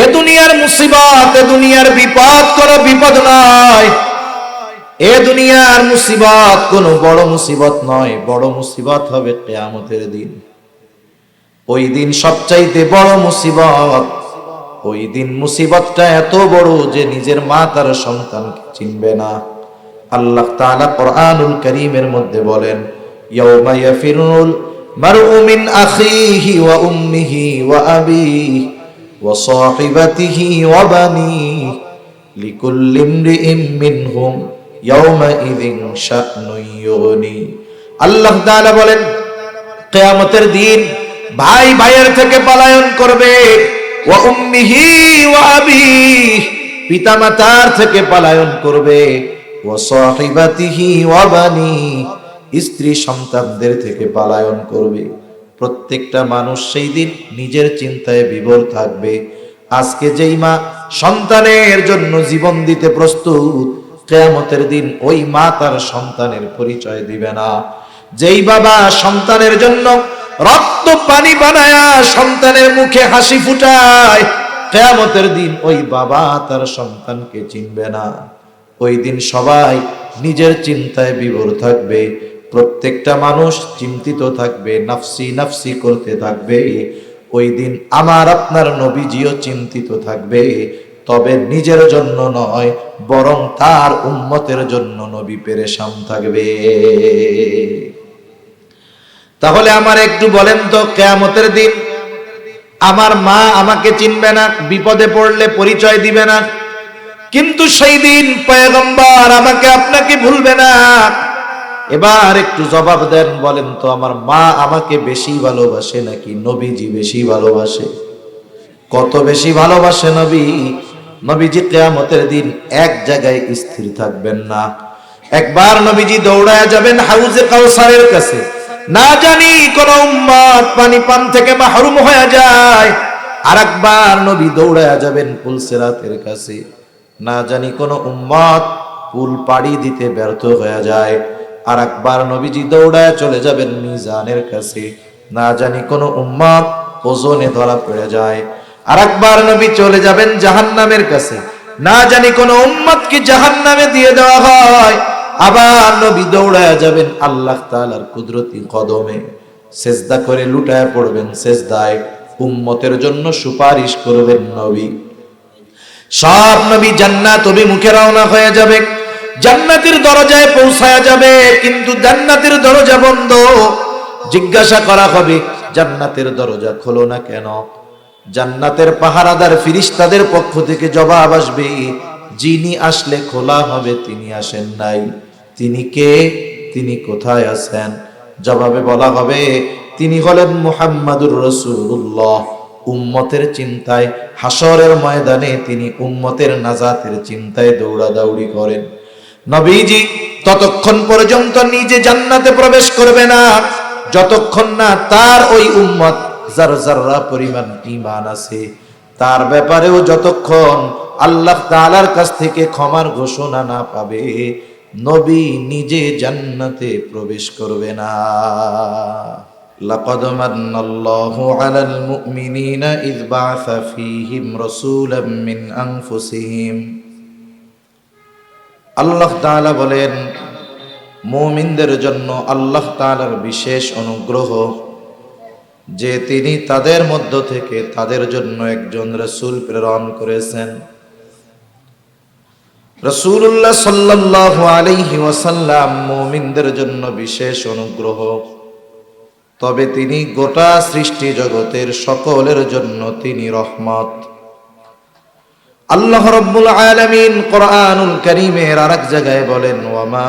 এ দুনিয়ার মুসিবত, এ দুনিয়ার বিপদ কোনো বিপদ নয়। এ দুনিয়ার মুসিবত কোনো বড় মুসিবত নয়। বড় মুসিবত হবে কিয়ামতের দিন। ওই দিন সবচাইতে বড় মুসিবত। ওই দিন মুসিবতটা এত বড় যে নিজের মা তার সন্তানকে চিনবে না। আল্লাহ তাআলা কোরআনুল কারীমের মধ্যে বলেন, ইয়াউমা ইয়াফিরুল মারউ মিন আখিহি ওয়া উম্মিহি ওয়া আবিহি ওয়া সাহিবাতিহি ওয়া বানিহি লিকুল্লি ইমরিইম মিনহুম ইয়াউমা ইযিন শা'নুন ইউগনি। আল্লাহ তাআলা বলেন, কিয়ামতের দিন ভাই ভাইয়ের থেকে পলায়ন করবে, ওয়া উম্মিহি ওয়া আবিহি, পিতামাতার থেকে পলায়ন করবে, ওয়া সাহিবাতিহি ওয়া বানিহি, স্ত্রী সন্তানদের থেকে পলায়ন করবে। প্রত্যেকটা মানুষ সেই দিন নিজের চিন্তায় বিভোর থাকবে। আজকে যেই মা সন্তানের জন্য জীবন দিতে প্রস্তুত, কিয়ামতের দিন ওই মা তার সন্তানের পরিচয় দিবে না। যেই বাবা সন্তানের জন্য রক্ত পানি বানায়া সন্তানের মুখে হাসি ফুটায়, কিয়ামতের দিন ওই বাবা তার সন্তানকে চিনবে না। ওই দিন সবাই নিজের চিন্তায় বিভোর থাকবে। প্রত্যেকটা মানুষ চিন্তিত থাকবে, নাফসি নাফসি করতে থাকবে। ওই দিন আমার আপনার নবীজিও চিন্তিত থাকবে, তবে নিজের জন্য নয়, বরং তার উম্মতের জন্য নবী পেরেশান থাকবে। তাহলে আমার একটু বলেন তো, কিয়ামতের দিন আমার মা আমাকে চিনবে না, বিপদে পড়লে পরিচয় দিবে না, কিন্তু সেই দিন পয়গম্বর আমাকে আপনাকে ভুলবে না। এবার একটু জবাব দেন, বলেন তো আমার মা আমাকে বেশি ভালোবাসে নাকি নবীজি বেশি ভালোবাসে? কত বেশি ভালোবাসে নবী? নবীজি কিয়ামতের দিন এক জায়গায় স্থির থাকবেন না। একবার নবীজি দৌড়ায় যাবেন হাউজে কাউসারের কাছে, না জানি কোন উম্মত পানি পান থেকে মাহরুম হয়ে যায়। আর একবার নবী দৌড়ায় যাবেন পুলসিরাতের কাছে, না জানি কোন উম্মত পুল পাড়ি দিতে ব্যর্থ হয়ে যায়। আর একবার নবীজি দৌড়ায় চলে যাবেন মিজানের কাছে, না জানি কোন উম্মত ওজনে ধরা পড়ে যায়। আর একবার নবী চলে যাবেন জাহান্নামের কাছে, না জানি কোন উম্মত কি জাহান্নামে দিয়ে দেওয়া হয়। আবার নবী দৌড়ায় যাবেন আল্লাহ তাআলার কুদরতি কদমে, সেজদা করে লুটায় পড়বেন সেজদায়, উম্মতের জন্য সুপারিশ করবেন নবী। সব নবী জান্নাত অভিমুখে রওনা হয়ে যাবে, জান্নাতের দরজায় পৌঁছায়া যাবে, কিন্তু জান্নাতের দরজা বন্ধ। জিজ্ঞাসা করা হবে, জান্নাতের দরজা খোলো না কেন? জান্নাতের পাহারাদার ফেরেশতাদের পক্ষ থেকে জবাব আসবে, যিনি আসলে খোলা হবে তিনি আসেন নাই। তিনি কে? তিনি কোথায় আছেন? জবাবে বলা হবে, তিনি হলেন মুহাম্মাদুর রাসূলুল্লাহ। উম্মতের চিন্তায় হাসরের ময়দানে তিনি উম্মতের নাজাতের চিন্তায় দৌড়াদৌড়ি করেন। নবীজি ততক্ষণ পর্যন্ত নিজে জান্নাতে প্রবেশ করবে না, যতক্ষণ না তার ওই উম্মত যার যাররা পরিমাণ ঈমান আছে তার ব্যাপারেও যতক্ষণ আল্লাহ তাআলার কাছ থেকে ক্ষমার ঘোষণা না পাবে, নবী নিজে জান্নাতে প্রবেশ করবে না। লাকাদ মান্নাল্লাহু আলাল মুমিনিনা ইয বা'আসা ফীহিম রাসূলাম মিন আনফুসিহিম। আল্লাহ তাআলা বলেন, মুমিনদের জন্য আল্লাহ তাআলার বিশেষ অনুগ্রহ যে তিনি তাদের মধ্য থেকে তাদের জন্য একজন রাসূল প্রেরণ করেছেন। রাসূলুল্লাহ সাল্লাল্লাহু আলাইহি ওয়াসাল্লাম মুমিনদের জন্য বিশেষ অনুগ্রহ, তবে তিনি গোটা সৃষ্টি জগতের সকলের জন্য তিনি রহমত। আল্লাহ রাব্বুল আলামিন কোরআনুল কারীমের আরেক জায়গায় বলেন, ওয়ামা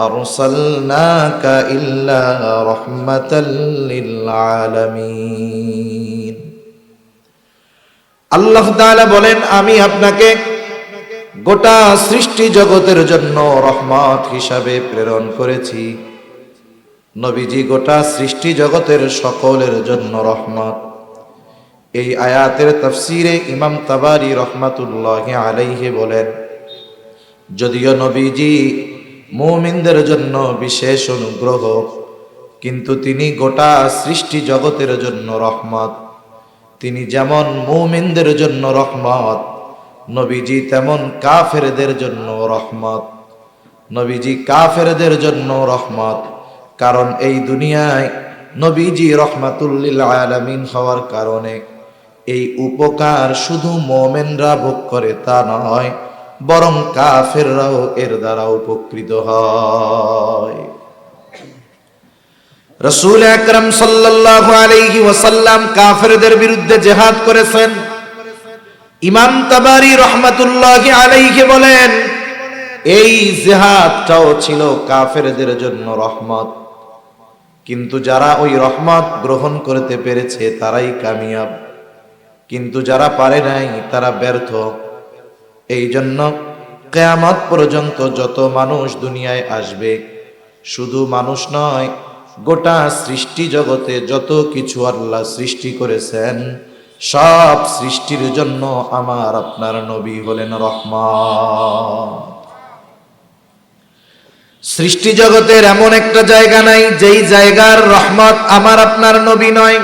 আরসালনাকা ইল্লা রাহমাতাল লিল আলামিন। আল্লাহ তাআলা বলেন, আমি আপনাকে গোটা সৃষ্টি জগতের জন্য রহমত হিসাবে প্রেরণ করেছি। নবীজি গোটা সৃষ্টি জগতের সকলের জন্য রহমত। এই আয়াতের তাফসিরে ইমাম তাবারি রহমাতুল্লাহি আলাইহি বলেন, যদিও নবীজি মুমিনদের জন্য বিশেষ অনুগ্রহ, কিন্তু তিনি গোটা সৃষ্টি জগতের জন্য রহমত। তিনি যেমন মুমিনদের জন্য রহমত, নবীজি তেমন কাফেরদের জন্য রহমত। নবীজি কাফেরদের জন্য রহমত, কারণ এই দুনিয়ায় নবীজি রহমাতুল লিল আলামিন হওয়ার কারণে এই উপকার শুধু মুমিনরা ভোগ করে তা নয়, বরং কাফেররাও এর দ্বারা উপকৃত হয়। রাসূল আকরাম সাল্লাল্লাহু আলাইহি ওয়াসাল্লাম কাফেরদের বিরুদ্ধে জিহাদ করেছেন। ইমাম তাবারি রহমাতুল্লাহি আলাইহি বলেন, এই জিহাদটাও ছিল কাফেরদের জন্য রহমত, কিন্তু যারা ওই রহমত গ্রহণ করতে পেরেছে তারাই কামিয়াব, কিন্তু যারা পারে নাই তারা ব্যর্থ। এই জন্য কিয়ামত পর্যন্ত যত মানুষ দুনিয়ায় আসবে, শুধু মানুষ নয়, গোটা সৃষ্টি জগতে যত কিছু আল্লাহ সৃষ্টি করেছেন, সব সৃষ্টির জন্য আমার আপনার নবী হলেন রহমত। সৃষ্টি জগতের এমন একটা জায়গা নাই যেই জায়গার রহমত আমার আপনার নবী নয়।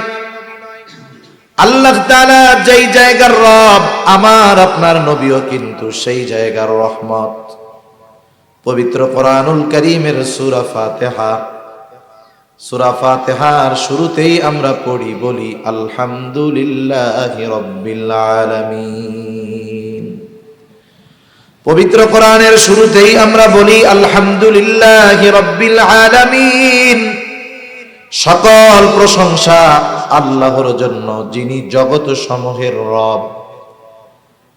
আল্লাহ তাআলা যেই জায়গার রব, আমার আপনার নবীও কিন্তু সেই জায়গার রহমত। পবিত্র কোরআনুল কারীমের সূরা ফাতিহা, সূরা ফাতিহার শুরুতেই আমরা পড়ি, বলি আলহামদুলিল্লাহি রাব্বিল আলামিন। পবিত্র কোরআনের শুরুতেই আমরা বলি আলহামদুলিল্লাহি রাব্বিল আলামিন। সকল প্রশংসা আল্লাহর জন্য, যিনি জগৎ সমূহের রব,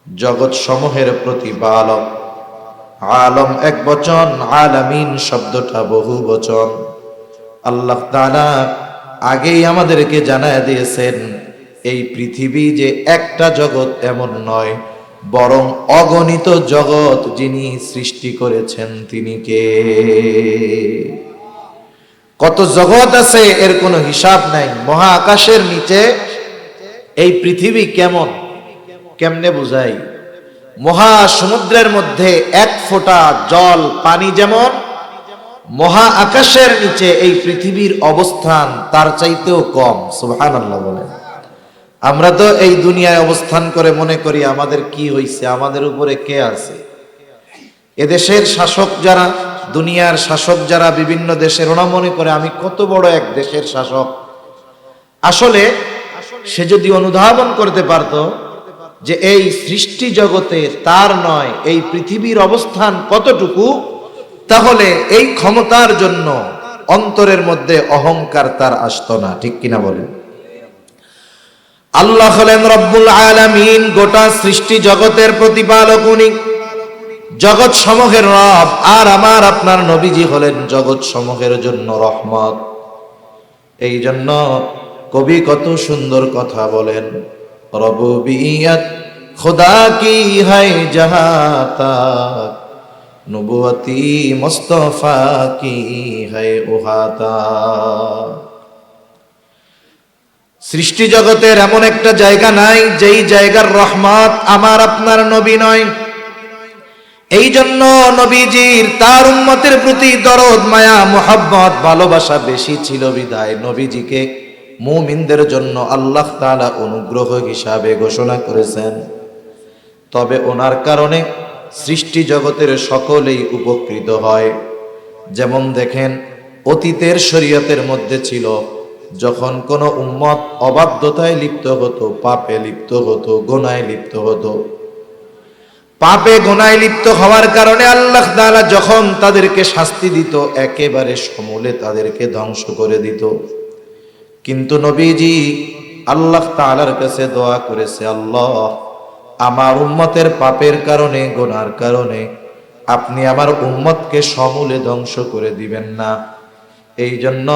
জগৎ সমূহের প্রতিপালক। আলম এক বচন, আলামিন শব্দটা বহু বচন। আল্লাহ তাআলা আগেই আমাদেরকে জানায় দিয়েছেন এই পৃথিবী যে একটা জগৎ এমন নয়, বরং অগণিত জগৎ যিনি সৃষ্টি করেছেন তিনি কে। কত জগৎ আছে এর কোনো হিসাব নাই। মহাকাশের নিচে এই পৃথিবী কেমনে বুঝাই? মহাসমুদ্রের মধ্যে এক ফোঁটা জল পানি যেমন, মহা আকাশের নিচে এই পৃথিবীর অবস্থান তার চাইতেও কম। সুবহানাল্লাহ বলেন। আমরা তো এই দুনিয়ায় অবস্থান করে মনে করি আমাদের কি হইছে, আমাদের উপরে কে আছে। এদেশের শাসক যারা, দুনিয়ার শাসক যারা বিভিন্ন দেশের, ওরা মনে করে আমি কত বড় এক দেশের শাসক। আসলে সে যদি অনুধাবন করতে পারত যে এই সৃষ্টি জগতে তার নয়, এই পৃথিবীর অবস্থান কতটুকু, তাহলে এই ক্ষমতার জন্য অন্তরের মধ্যে অহংকার তার আসতো না। ঠিক কিনা বলেন? আল্লাহ হলেন রব্বুল আলামিন, গোটা সৃষ্টি জগতের প্রতিপালক উনি, জগৎ সমূহের রব। আর আমার আপনার নবীজি হলেন জগৎ সমূহের জন্য রহমত। এই জন্য কবি কত সুন্দর কথা বলেন, রবুবিয়ত খুদা কি হায় জাহাতা, নবুয়তি মুস্তাফা কি হায় উহাতা। সৃষ্টি জগতের এমন একটা জায়গা নাই যেই জায়গার রহমত আমার আপনার নবী নয়। এই জন্য নবীজির তার উম্মতের প্রতি দরদ, মায়া, মোহাব্বত, ভালোবাসা বেশি ছিল বিধায় নবীজিকে মুমিনদের জন্য আল্লাহ তাআলা অনুগ্রহ হিসাবে ঘোষণা করেছেন। তবে ওনার কারণে সৃষ্টি জগতের সকলেই উপকৃত হয়। যেমন দেখেন, অতীতের শরীয়তের মধ্যে ছিল যখন কোনো উম্মত অবাধ্যতায় লিপ্ত হতো, পাপে লিপ্ত হতো, গুনাহে লিপ্ত হতো, পাপে গুনাহে লিপ্ত হওয়ার কারণে আল্লাহ তাআলা যখন তাদেরকে শাস্তি দিত, একেবারে সমূলে তাদেরকে ধ্বংস করে দিত। কিন্তু নবীজি আল্লাহ তাআলার কাছে দোয়া করেছে, আল্লাহ আমার উম্মতের পাপের কারণে, গুনার কারণে আপনি আমার উম্মতকে সমূলে ধ্বংস করে দিবেন না। এই জন্য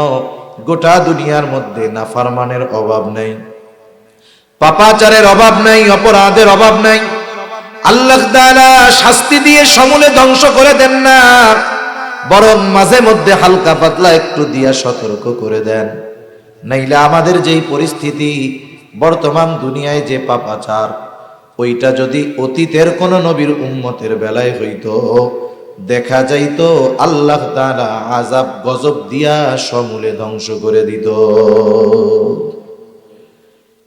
গোটা দুনিয়ার মধ্যে নাফরমানের অভাব নেই, পাপাচারের অভাব নাই, অপরাধের অভাব নাই। আল্লাহ তাআলা শাস্তি দিয়ে সমূলে ধ্বংস করে দেন না, বরং মাঝে মধ্যে হালকা পাতলা একটু দিয়া সতর্ক করে দেন। নাইলে আমাদের যেই পরিস্থিতি বর্তমান দুনিয়ায়, যে পাপাচার, ওইটা যদি অতীতের কোন নবীর উম্মতের বেলায় হইতো, দেখা যাইতো আল্লাহ তাআলা আযাব গজব দিয়া সমূলে ধ্বংস করে দিত।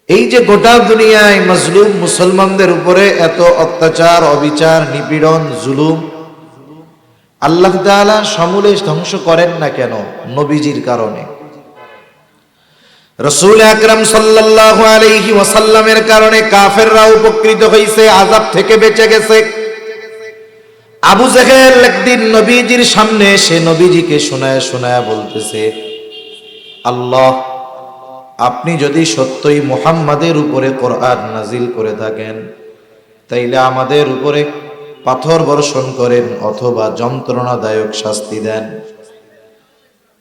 এই যে গোটা দুনিয়ায় মজলুম মুসলমানদের উপরে এত অত্যাচার, অবিচার, নিপীড়ন, জুলুম, আল্লাহ তাআলা সমূলে ধ্বংস করেন না কেন? নবীজির কারণে, রাসূল আকরাম সাল্লাল্লাহু আলাইহি ওয়াসাল্লামের কারণে কাফেররা উপকৃত হইছে, আযাব থেকে বেঁচে গেছে। আবু জেহেল একদিন নবীজির সামনে এসে নবীজিকে শোনায় শোনায় বলতেছে, আল্লাহ, আপনি যদি সত্যই মুহাম্মাদের উপরে কোরআন নাজিল করে থাকেন, তাইলে আমাদের উপরে পাথর বর্ষণ করেন অথবা যন্ত্রণাদায়ক শাস্তি দেন।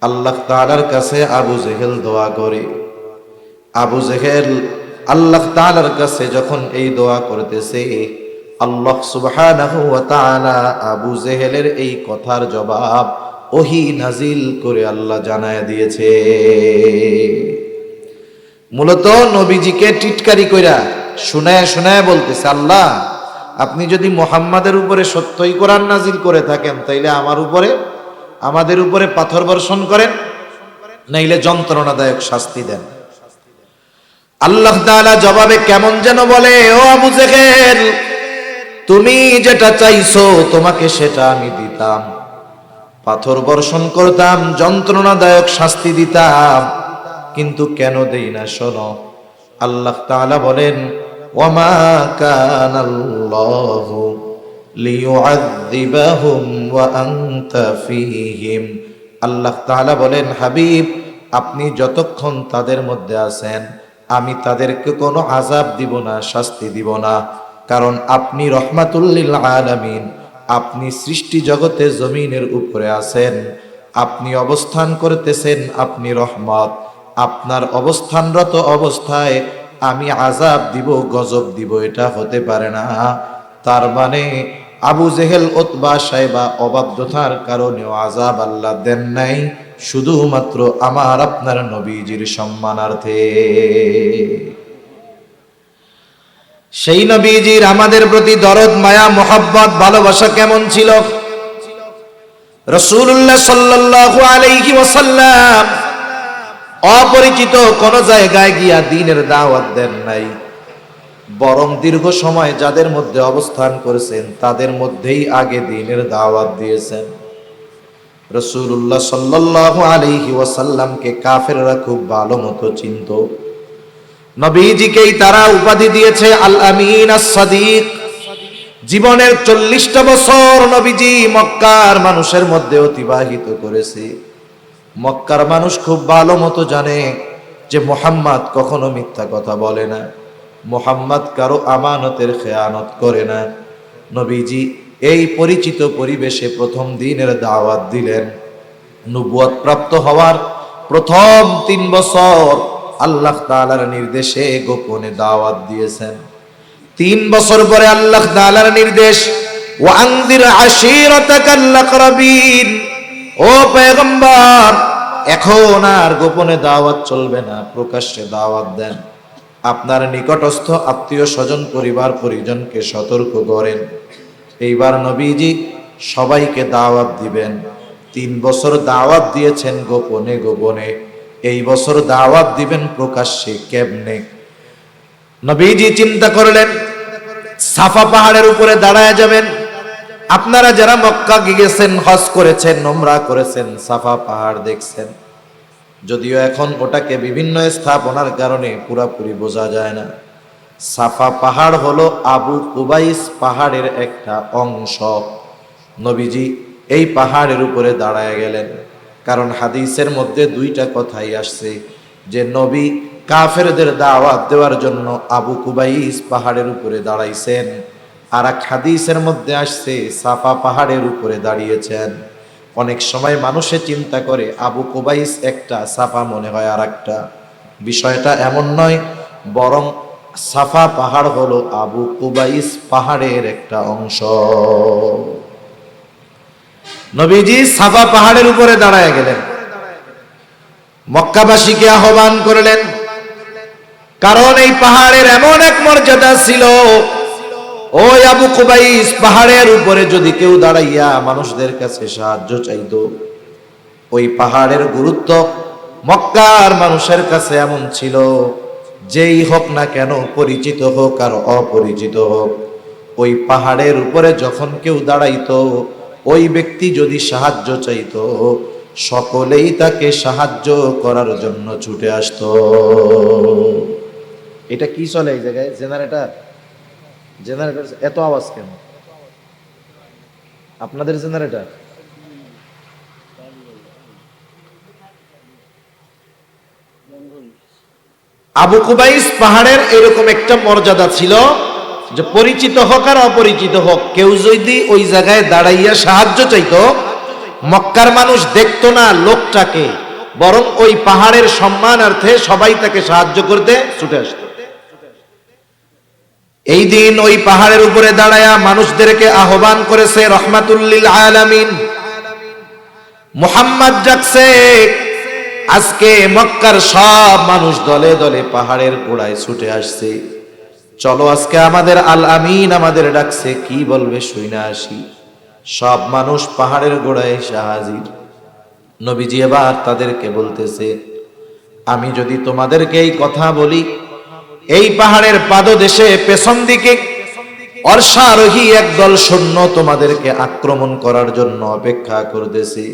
আল্লাহ তাআলার কাছে আবু জেহেল দোয়া করে। আবু জেহেল আল্লাহ তাআলার কাছে যখন এই দোয়া করতেছে, আল্লাহ সুবহানাহু ওয়া তাআলা আবু জেহেলের এই কথার জবাব ওহী নাজিল করে আল্লাহ জানায় দিয়েছে। মূলত নবীজিকে টিটকারি কইরা শোনায় শোনায় বলতেছে, আল্লাহ, আপনি যদি মুহাম্মাদের উপরে সত্যই কোরআন নাজিল করে থাকেন, তাইলে আমাদের উপরে পাথর বর্ষণ করেন, নাইলে যন্ত্রণাদায়ক শাস্তি দেন। আল্লাহ তাআলা জবাবে কেমন যেন বলে, ও আবু জেহেল, তুমি যেটা চাইছো তোমাকে সেটা আমি দিতাম, পাথর বর্ষণ করতাম, যন্ত্রণাদায়ক শাস্তি দিতাম, কিন্তু কেন দেই না শোনো। আল্লাহ তাআলা বলেন, ওয়ামা কানাল্লাহু লিয়ুআযযিবাহুম ওয়া আনতা ফীহিম। আল্লাহ তাআলা বলেন, হাবিব, আপনি যতক্ষণ তাদের মধ্যে আছেন, আমি তাদেরকে কোনো আযাব দিব না, শাস্তি দিব না, কারণ আপনি রহমাতুল লিল আলামিন, আপনি সৃষ্টি জগতে জমিনের উপরে আছেন, আপনি অবস্থান করতেছেন, আপনি রহমত। আপনার অবস্থানরত অবস্থায় আমি আযাব দিব, গজব দিব, এটা হতে পারে না। তার মানে আবু জেহেল, উতবা, সাইবা অবাধ্যতার কারণেও আযাব আল্লাহ দেন নাই, শুধুমাত্র আমার আপনার নবীজির সম্মানার্থে। সেই নবীজির আমাদের প্রতি দরদ, মায়া, মোহাব্বত, ভালোবাসা কেমন ছিল? রাসূলুল্লাহ সাল্লাল্লাহু আলাইহি ওয়াসাল্লাম অপরিচিত কোন জায়গায় গিয়া দ্বীনের দাওয়াত দেন নাই, বরং দীর্ঘ সময় যাদের মধ্যে অবস্থান করেছেন তাদের মধ্যেই আগে দ্বীনের দাওয়াত দিয়েছেন। রাসূলুল্লাহ সাল্লাল্লাহু আলাইহি ওয়াসাল্লামকে কাফেররা খুব ভালো মতো চিনত। নবীজিকেই তারা উপাধি দিয়েছে আল আমিন, আস-সাদিক। জীবনের 40টা বছর নবীজি মক্কার মানুষের মধ্যে অতিবাহিত করেছে। মক্কার মানুষ খুব ভালো মতো জানে যে মুহাম্মদ কখনো মিথ্যা কথা বলে না, মুহাম্মদ কারো আমানতের খেয়ানত করে না। নবীজি এই পরিচিত পরিবেশে প্রথম দিনের দাওয়াত দিলেন। নবুয়ত প্রাপ্ত হওয়ার প্রথম 3 বছর আল্লাহ তাআলার নির্দেশে গোপনে দাওয়াত দিয়েছেন। 3 বছর পরে আল্লাহ তাআলার নির্দেশ, ওয়া আনজির আশীরাতাকাল আকরাবিন, ও পয়গম্বর, এখন আর গোপনে দাওয়াত চলবে না, প্রকাশ্যে দাওয়াত দেন। আপনার নিকটস্থ আত্মীয় স্বজন, পরিবার পরিজনকে সতর্ক করেন। এইবার নবীজি সবাইকে দাওয়াত দিবেন। 3 বছর দাওয়াত দিয়েছেন গোপনে গোপনে, এই বছর দাওয়াত দিবেন প্রকাশ্যে, কেমনে? নবীজি চিন্তা করলেন, সাফা পাহাড়ের উপরে দাঁড়ায় যাবেন। আপনারা যারা মক্কা গিয়েছেন, হজ করেছেন, উমরা করেছেন, সাফা পাহাড় দেখছেন, যদিও এখন ওটাকে বিভিন্ন স্থাপনার কারণে পুরাপুরি বোঝা যায় না। সাফা পাহাড় হলো আবু কুবাইস পাহাড়ের একটা অংশ। নবীজি এই পাহাড়ের উপরে দাঁড়ায় গেলেন, কারণ হাদিসের মধ্যে 2টা কথাই আসছে যে নবী কাফেরদের দাওয়াত দেওয়ার জন্য আবু কুবাইস পাহাড়ের উপরে দাঁড়াইছেন, আর এক হাদিসের মধ্যে আসছে সাফা পাহাড়ের উপরে দাঁড়িয়েছেন। অনেক সময় মানুষে চিন্তা করে আবু কুবাইস একটা, সাফা মনে হয় আর একটা। বিষয়টা এমন নয়, বরং সাফা পাহাড় হলো আবু কুবাইস পাহাড়ের একটা অংশ। নবীজি সাফা পাহাড়ের উপরে দাঁড়ায় গেলেন, মক্কাবাসীকে আহ্বান করলেন, কারণ এই পাহাড়ের এমন এক মর্যাদা ছিল, ওই আবু কুবাইস পাহাড়ের উপরে যদি কেউ দাঁড়াইয়া মানুষদের কাছে সাহায্য চাইতো, ওই পাহাড়ের গুরুত্ব মক্কার মানুষের কাছে এমন ছিল যেই হোক না কেন, পরিচিত হোক আর অপরিচিত হোক, ওই পাহাড়ের উপরে যখন কেউ দাঁড়াইতো, ওই ব্যক্তি যদি সাহায্য চাইতো, সকলেই তাকে সাহায্য করার জন্য ছুটে আসতো। এটা কি চলে এই জায়গায়? জেনারেটর? জেনারেটর এত আওয়াজ কেন? আপনাদের জেনারেটর? আবু কুবাইস পাহাড়ের এরকম একটা মর্যাদা ছিল যে পরিচিত হোক আর অপরিচিত হোক, কেউ যদি ওই জায়গায় দাঁড়াইয়া সাহায্য চাইতো, মক্কার মানুষ দেখতো না লোকটাকে, বরং ওই পাহাড়ের সম্মানার্থে সবাই তাকে সাহায্য করতে ছুটে আসতো। এই দিন ওই পাহাড়ের উপরে দাঁড়ায়া মানুষদেরকে আহ্বান করেছে রহমাতুল্লিল আলামিন মুহাম্মদ ডাকছে। আজকে মক্কার সব মানুষ দলে দলে পাহাড়ের গোড়ায় ছুটে আসছে। চলো আজকে আমাদের আল আমিন আমাদের ডাকছে, কি বলবে শুইনা আসি। সব মানুষ পাহাড়ের গোড়ায় এসে হাজির। নবীজি এবার তাদেরকে বলতেছে, আমি যদি তোমাদেরকে এই কথা বলি, এই পাহাড়ের পাদদেশে পেছন দিকে অশ্বারোহী একদল সৈন্য তোমাদেরকে আক্রমণ করার জন্য অপেক্ষা করতেছে,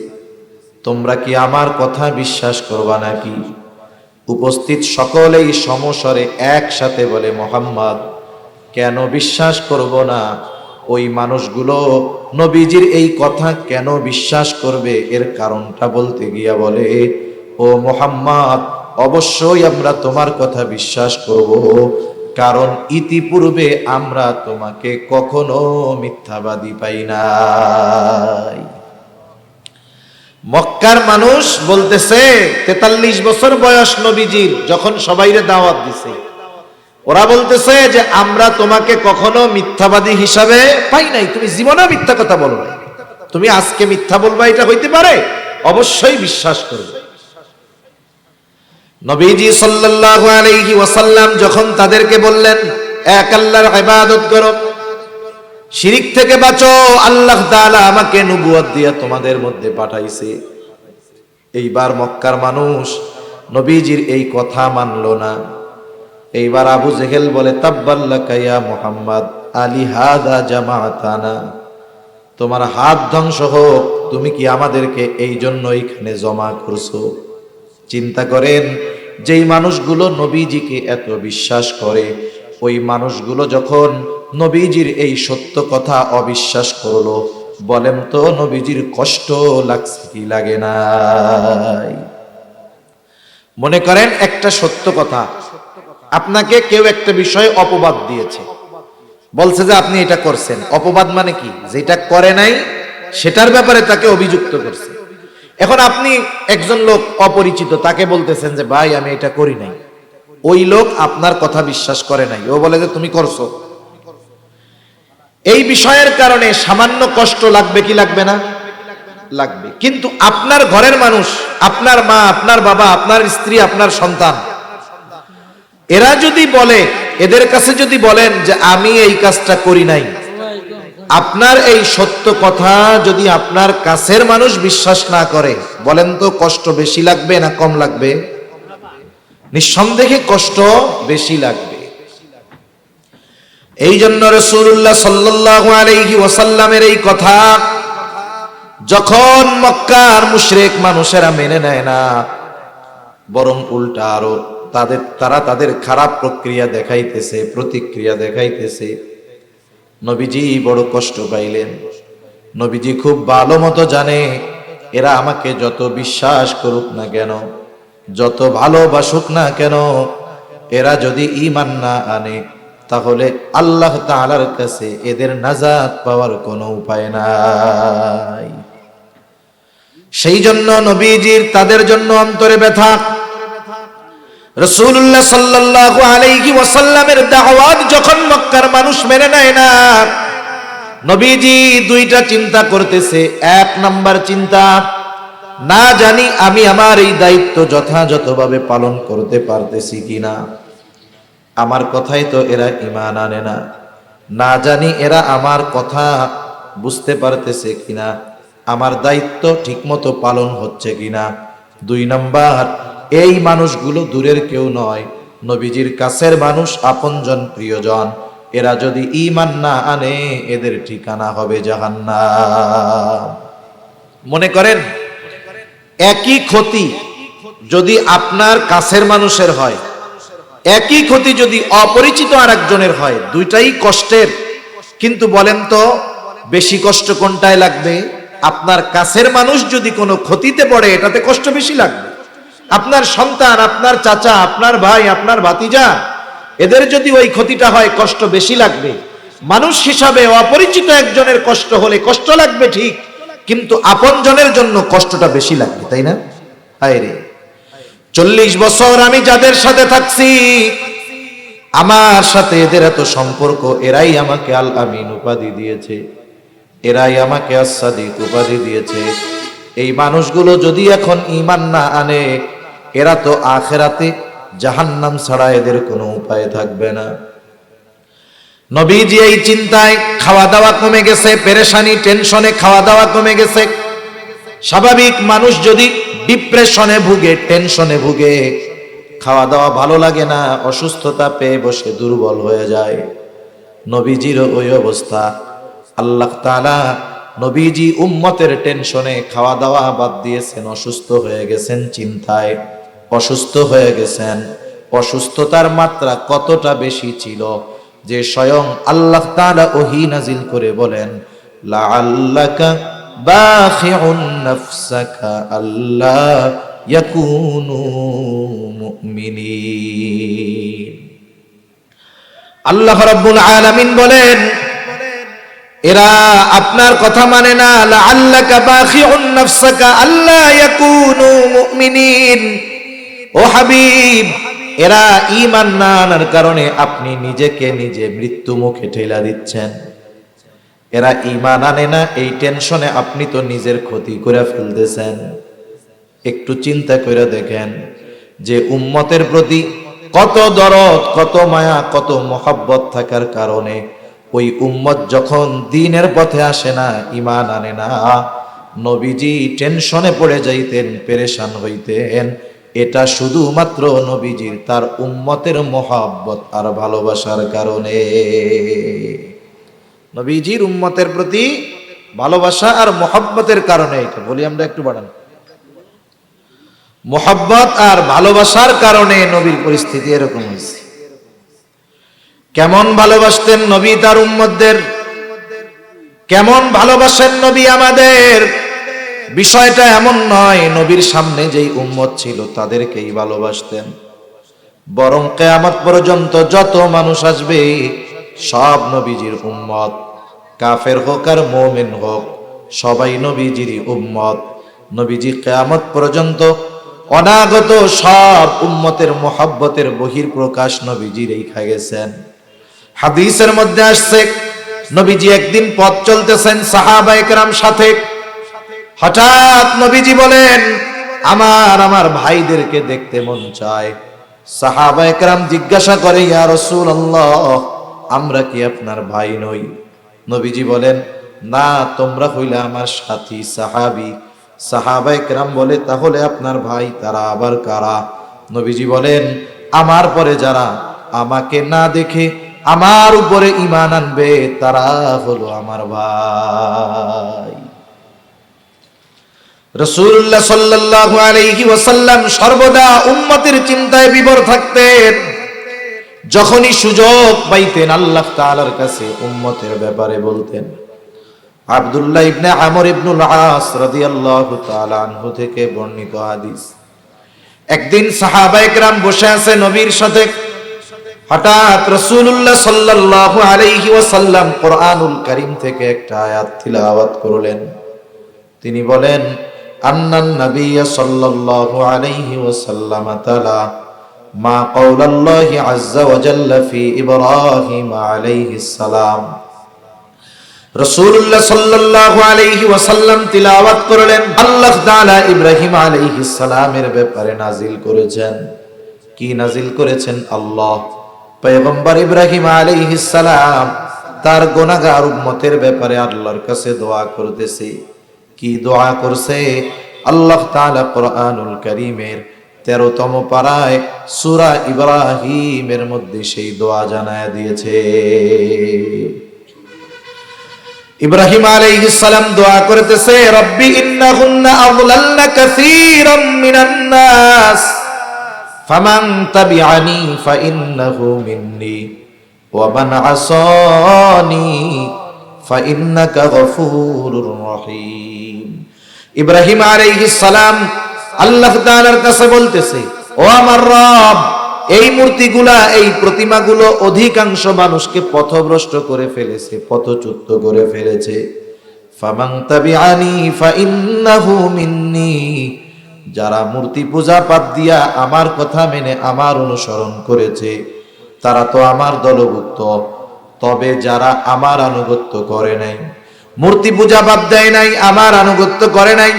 তোমরা কি আমার কথা বিশ্বাস করবা নাকি? উপস্থিত সকলেই সমস্বরে একসাথে বলে, মুহাম্মদ, কেন বিশ্বাস করব না? ওই মানুষগুলো নবীজির এই কথা কেন বিশ্বাস করবে? এর কারণটা বলতে গিয়া বলে, ও মুহাম্মদ, অবশ্যই আমরা তোমার কথা বিশ্বাস করব, কারণ ইতিপূর্বে আমরা তোমাকে কখনো মিথ্যাবাদী পাই নাই। মক্কার মানুষ বলতেছে 43 বছর বয়স নবীজির, যখন সবাইরে দাওয়াত দিছে, ওরা বলতেছে যে আমরা তোমাকে কখনো মিথ্যাবাদী হিসাবে পাই নাই, তুমি জীবনে মিথ্যা কথা বলো নাই, তুমি আজকে মিথ্যা বলবা এটা হইতে পারে? অবশ্যই বিশ্বাস করবে। নবীজি সাল্লাল্লাহু আলাইহি ওয়াসাল্লাম যখন তাদেরকে বললেন, এক আল্লাহর ইবাদত করো, শিরিক থেকে বাঁচো, আল্লাহ তাআলা আমাকে নবুয়ত দিয়া তোমাদের মধ্যে পাঠাইছে। এইবার মক্কার মানুষ নবীজির এই কথা মানলো না। এইবার আবু জেহেল বলে, তাব্বাল্লাকা ইয়া মুহাম্মদ আলি হাদা জামাতানা, তোমার হাত ধ্বংস হোক, তুমি কি আমাদেরকে এই জন্য এখানে জমা করছো? চিন্তা করেন, যেই মানুষগুলো নবীজিকে এত বিশ্বাস করে, ওই মানুষগুলো যখন নবীজির এই সত্য কথা অবিশ্বাস করলো, বলেন তো নবীজির কষ্ট লাগছে কি লাগে নাই? মনে করেন একটা সত্য কথা, আপনাকে কেউ একটা বিষয়ে অপবাদ দিয়েছে, বলছে যে আপনি এটা করছেন। অপবাদ মানে কি? যেটা করে নাই সেটার ব্যাপারে তাকে অভিযুক্ত করছে। এখন আপনি একজন লোক অপরিচিত, তাকে বলতেছেন যে ভাই আমি এটা করি নাই। ওই লোক আপনার কথা বিশ্বাস করে নাই, ও বলে যে তুমি করছো। এই বিষয়ের কারণে সামান্য কষ্ট লাগবে কি লাগবে না? লাগবে। কিন্তু আপনার ঘরের মানুষ, আপনার মা, আপনার বাবা, আপনার স্ত্রী, আপনার সন্তান, এরা যদি বলে, এদের কাছে যদি বলেন যে আমি এই কাজটা করি নাই, আপনার এই সত্য কথা যদি আপনার কাছের মানুষ বিশ্বাস না করে, বলেন তো কষ্ট বেশি লাগবে না কম লাগবে? নিঃসন্দেহে কষ্ট বেশি লাগবে। এই জন্য রাসূলুল্লাহ সাল্লাল্লাহু আলাইহি ওয়াসাল্লামের এই কথা যখন মক্কার মুশরিক মানুষেরা মেনে নেয় না, বরং উল্টা আরো তারা তাদের খারাপ প্রতিক্রিয়া দেখাইতেছে, নবীজি বড় কষ্ট পাইলেন। নবীজি খুব ভালো মতো জানে, এরা আমাকে যত বিশ্বাস করুক না কেন, যত ভালোবাসুক না কেন, এরা যদি ঈমান না আনে, তাহলে আল্লাহ তাআলার কাছে এদের নাজাত পাওয়ার কোনো উপায় নাই। সেই জন্য নবীজির তাদের জন্য অন্তরে ব্যথা। রাসূলুল্লাহ সাল্লাল্লাহু আলাইহি ওয়াসাল্লামের দাওয়াত যখন মক্কার মানুষ মেনে নেয় না, নবীজি দুইটা চিন্তা করতেছে। এক নাম্বার চিন্তা, না জানি আমি আমার এই দায়িত্ব যথাযথভাবে পালন করতে পারতেছি কিনা, আমার কথাই তো এরা ঈমান আনে না, না জানি এরা আমার কথা বুঝতে পারতেছে কিনা, আমার দায়িত্ব ঠিকমতো পালন হচ্ছে কিনা। দুই নাম্বার, এই মানুষগুলো দূরের কেউ নয়, নবীজির কাছের মানুষ, আপনজন, প্রিয়জন, এরা যদি ঈমান না আনে এদের ঠিকানা হবে জাহান্নাম। মনে করেন একই ক্ষতি যদি আপনার কাছের মানুষের হয়, একই ক্ষতি যদি অপরিচিত আরেকজনের হয়, দুইটাই কষ্টের, কিন্তু বলেন তো বেশি কষ্ট কোনটায় লাগবে? আপনার কাছের মানুষ যদি কোনো ক্ষতিতে পড়ে এটাতে কষ্ট বেশি লাগবে। আপনার সন্তান, আপনার চাচা, আপনার ভাই, আপনার ভাতিজা, এদের যদি ওই ক্ষতিটা হয় কষ্ট বেশি লাগবে। মানুষ হিসাবে অপরিচিত একজনের কষ্ট হলে কষ্ট লাগবে ঠিক, কিন্তু আপনজনের জন্য কষ্টটা বেশি লাগবে, তাই না? হায় রে, 40 বছর আমি যাদের সাথে থাকছি, আমার সাথে এদের এত সম্পর্ক, এরাই আমাকে আল আমিন উপাধি দিয়েছে, এরাই আমাকে as-সাদিক উপাধি দিয়েছে। এই মানুষগুলো যদি এখন ঈমান না আনে, এরা তো আখিরাতে জাহান্নাম ছাড়া এদের কোনো উপায় থাকবে না। নবীজি এই চিন্তায়, খাওয়া দাওয়া কমে গেছে, পেরেশানি টেনশনে খাওয়া দাওয়া কমে গেছে। স্বাভাবিক মানুষ যদি ডিপ্রেশনে ভুগে, টেনশনে ভুগে, খাওয়া দাওয়া ভালো লাগে না, অসুস্থতা পেয়ে বসে দুর্বল হয়ে যায়, নবীজির ওই অবস্থা। আল্লাহ তাআলা নবীজি উম্মতের টেনশনে খাওয়া দাওয়া বাদ দিয়েছেন, অসুস্থ হয়ে গেছেন, চিন্তায় অসুস্থ হয়ে গেছেন। অসুস্থতার মাত্রা কতটা বেশি ছিল যে স্বয়ং আল্লাহ তাআলা ওহী নাজিল করে বলেন, লাআল্লাকা বাখিউন নাফসাকা আল্লা ইয়াকুনু মুমিনিন। আল্লাহ রাব্বুল আলামিন বলেন, এরা আপনার কথা মানে না, লাআল্লাকা বাখিউন নাফসাকা আল্লা ইয়াকুনু মুমিনিন। ও হাবিব, এরা ঈমান না আনার কারণে আপনি নিজেকে নিজে মৃত্যু মুখে ঠেলা দিচ্ছেন। এরা ঈমান আনে না, এই টেনশনে আপনি তো নিজের ক্ষতি করে ফেলতেছেন। একটু চিন্তা করে দেখেন যে উম্মতের প্রতি কত দরদ, কত মায়া, কত মহব্বত থাকার কারণে ওই উম্মত যখন দ্বীনের পথে আসে না, ঈমান আনে না, নবীজি টেনশনে পড়ে যাইতেন, পেরেশান হইতেন। এটা শুধুমাত্র নবীজির তার উম্মতের মহব্বত আর ভালোবাসার কারণে। নবীজির উম্মতের প্রতি ভালোবাসা আর মহব্বতের কারণে। এটা বলি আমরা একটু বাড়ান, মহব্বত আর ভালোবাসার কারণে নবীর পরিস্থিতি এরকম হয়েছে। কেমন ভালোবাসতেন নবী তার উম্মতদের, কেমন ভালোবাসেন নবী আমাদের। বিষয়টা এমন নয় নবীর সামনে যেই উম্মত ছিল তাদেরকেই ভালোবাসতেন, বরং কিয়ামত পর্যন্ত যত মানুষ আসবে সব নবীজির উম্মত, কাফের হোক আর মুমিন হোক, সবাই নবীজিরই উম্মত। নবীজি কিয়ামত পর্যন্ত অনাগত সব উম্মতের মহব্বতের বহির্প্রকাশ নবীজি রেখা গেছেন। হাদিসের মধ্যে আসছে, নবীজি একদিন পথ চলতেছেন সাহাবায়ে কেরাম সাথে, হঠাৎ নবীজি বলেন, আমার ভাইদেরকে দেখতে মন চায়। সাহাবায়ে কেরাম জিজ্ঞাসা করে, ইয়া রাসূলুল্লাহ, আমরা কি আপনার ভাই নই? নবীজি বলেন, না, তোমরা হইলে আমার সাথী সাহাবী। সাহাবায়ে কেরাম বলে, তাহলে আপনার ভাই তারা আবার কারা? নবীজি বলেন, আমার পরে যারা আমাকে না দেখে আমার উপরে ঈমান আনবে তারা হলো আমার ভাই। রাসূলুল্লাহ সাল্লাল্লাহু আলাইহি ওয়াসাল্লাম সর্বদা উম্মতের চিন্তায় বিভোর থাকতেন। যখনই সুযোগ পাইতেন আল্লাহ তাআলার কাছে উম্মতের ব্যাপারে বলতেন। আব্দুল্লাহ ইবনে আমর ইবনুল আস রাদিয়াল্লাহু তাআলা আনহু থেকে বর্ণিত হাদিস, একদিন সাহাবায়ে কেরাম বসে আছে নবীর সাথে, হঠাৎ রাসূলুল্লাহ সাল্লাল্লাহু আলাইহি ওয়াসাল্লাম কোরআনুল কারীম থেকে একটা আয়াত তিলাওয়াত করলেন। তিনি বলেন, আন্নান নাবিয়্য সাল্লাল্লাহু আলাইহি ওয়াসাল্লাম তাআলা মা কাওলাল্লাহি আযজা ওয়া জাল্লা ফি ইব্রাহিম আলাইহিস সালাম। রাসূলুল্লাহ সাল্লাল্লাহু আলাইহি ওয়াসাল্লাম তিলাওয়াত করলেন, আল্লাহ তাআলা ইব্রাহিম আলাইহিস সালামের ব্যাপারে নাজিল করেছেন। কি নাজিল করেছেন? আল্লাহ পয়গম্বর ইব্রাহিম আলাইহিস সালাম তার গুনাহগার উম্মতের ব্যাপারে আল্লাহর কাছে দোয়া করতেছে। কি দোয়া করছে? আল্লাহ তাআলা কোরআনুল কারীমের 13তম পারায় সূরা ইব্রাহিমের মধ্যে সেই দোয়া জানায়া দিয়েছে। ইব্রাহিম আলাইহিস সালাম দোয়া করতেছে, রব্বি ইন্নাহুন্না আযলালনা কাসীরাম মিনান নাস ফামান তাবিআনি ফাইন্নাহু মিন্নি ওয়া মান আসানি ফাইন্নাকা গফুরুর রহিম। ইব্রাহিম আলাইহিস সালাম আল্লাহ তাআলার কাছে বলতেছে, ও আমার রব, এই মূর্তিগুলা, এই প্রতিমাগুলো অধিকাংশ মানুষকে পথভ্রষ্ট করে ফেলেছে, পথচ্যুত করে ফেলেছে। ফামান তাবিআনি ফাইন্নাহু মিন্নি, যারা মূর্তি পূজা বাদ দিয়া আমার কথা মেনে আমার অনুসরণ করেছে তারা তো আমার দলভুক্ত। তবে যারা আমার আনুগত্য করে নাই, মূর্তি পূজা বাদ দেয় নাই, আমার আনুগত্য করে নাই,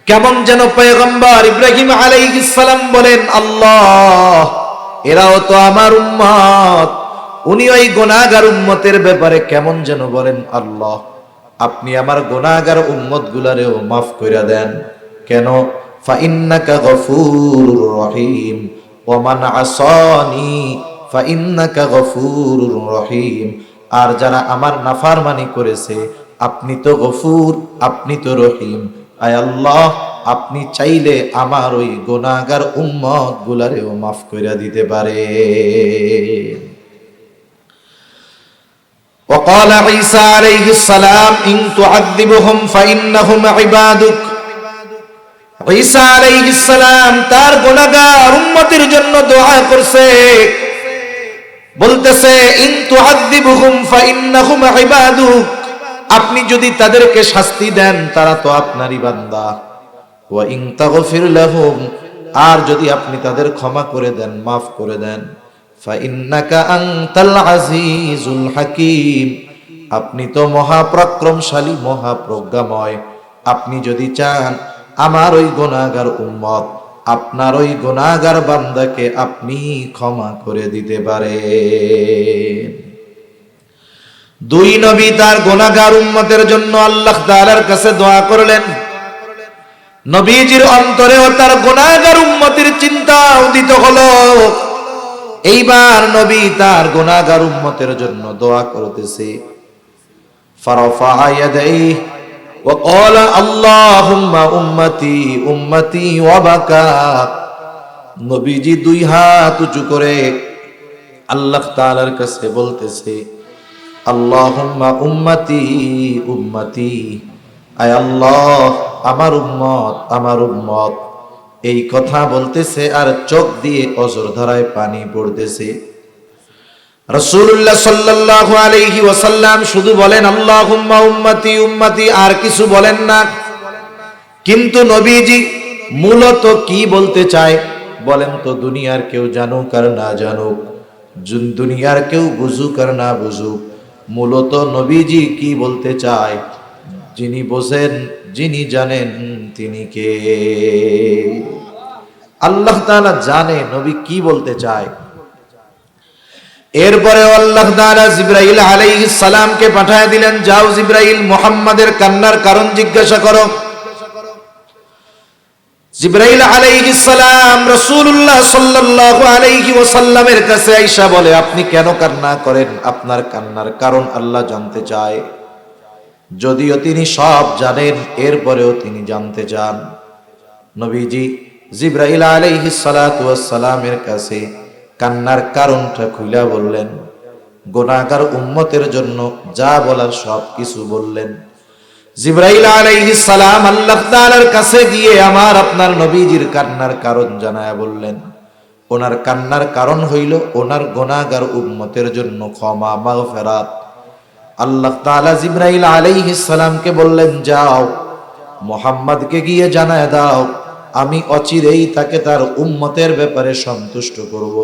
কেমন যেন পয়গম্বর ইব্রাহিম আলাইহিস সালাম বলেন, আল্লাহ, এরাও তো আমার উম্মত। উনি ওই গুনাহগার উম্মতের ব্যাপারে কেমন যেন বলেন, আল্লাহ, আপনি আমার গুনাহগার উম্মত গুলারেও মাফ কইরা দেন। কেন? ফাইন্নাকা গফুরুর রহিম ওয়া মান আসানি ফাইন্নাকা গফুরুর রহিম। আর যারা আমার নাফরমানি করেছে, আপনি তো গফুর, আপনি তো রহিম। আয় আল্লাহ, আপনি চাইলে আমার ওই গুনাহগার উম্মত গুলারেও মাফ কইরা দিতে পারে। وقال عيسى عليه السلام إن تعذبهم فإنهم عبادك। ঈসা আলাইহিস সালাম তার গুনাহগার উম্মতের জন্য দোয়া করছে, বলতেছে, ইন তুআযিবুহুম ফাইন্নাহুম ইবাদুক, আপনি যদি তাদেরকে শাস্তি দেন তারা তো আপনারই বান্দা। ওয়া ইন তাগফির লাহুম, আর যদি আপনি তাদের ক্ষমা করে দেন, মাফ করে দেন, ফাইন্নাকা আনতাল আজিজুল হাকীম, আপনি তো মহাপরাক্রমশালী, মহাপ্রজ্ঞাময়। আপনি যদি চান আমার ওই গুনাহগার উম্মত, আপনার ওই গুনাহগার বান্দাকে আপনি ক্ষমা করে দিতে পারেন। দুই নবী তার গুনাহগার উম্মতের জন্য আল্লাহ তাআলার কাছে দোয়া করলেন। নবীজির অন্তরেও তার গুনাহগার উম্মতের চিন্তা উদিত হলো। এইবার নবী তার গুনাহগার উম্মতের জন্য দোয়া করতেছে। ফারাফা ইয়াদাইহি ওয়া ক্বালা আল্লাহুম্মা উম্মতি উম্মতি ওয়া বাকা। নবীজি দুই হাত উঁচু করে আল্লাহ তাআলার কাছে বলতেছে, আল্লাহুম্মা উম্মতি উম্মতি, আয় আল্লাহ, আমার উম্মত, আমার উম্মত। এই কথা বলতেছে আর চোখ দিয়ে অঝর ধারায় পানি পড়তেছে। রাসূলুল্লাহ সাল্লাল্লাহু আলাইহি ওয়াসাল্লাম শুধু বলেন আল্লাহুম্মা উম্মতি উম্মতি, আর কিছু বলেন না। কিন্তু নবীজি মূলত কি বলতে চায় বলেন তো? দুনিয়ার কেউ জানুক আর না জানুক, দুনিয়ার কেউ বুঝুক আর না বুঝুক, মূলত নবীজি কি বলতে চায়, যিনি বোঝেন, যিনি জানেন, তিনি কে? আল্লাহ তাআলা জানে নবী কি বলতে চায়। এরপরে আল্লাহ তাআলা জিবরাইল আলাইহিস সালামকে পাঠিয়ে দিলেন, যাও জিবরাইল, মুহাম্মাদের কান্নার কারণ জিজ্ঞাসা করো। জিবরাইল আলাইহিস সালাম রাসূলুল্লাহ সাল্লাল্লাহু আলাইহি ওয়াসাল্লামের কাছে আয়েশা বলে, আপনি কেন কান্না করেন? আপনার কান্নার কারণ আল্লাহ জানতে চায়। যদিও তিনি সব জানেন, এরপরেও তিনি জানতে চান। নবীজি জিবরাইল আলাইহিস সালাতু ওয়াস সালামের কাছে কান্নার কারণটা খুলে বললেন। গুনাহগার উম্মতের জন্য যা বলার সব কিছু বললেন। জিবরাইল আলাইহিস সালাম আল্লাহ তাআলার কাছে গিয়ে আমার আপনার নবীজির কান্নার কারণ জানায়া বললেন। ওনার কান্নার কারণ হইল ওনার গুনাহগার উম্মতের জন্য ক্ষমা, মাগফিরাত। আল্লাহ তাআলা জিবরাইল আলাইহিস সালামকে বললেন, যাও মুহাম্মদকে গিয়ে জানায়া দাও, আমি অচিরেই তাকে তার উম্মতের ব্যাপারে সন্তুষ্ট করব,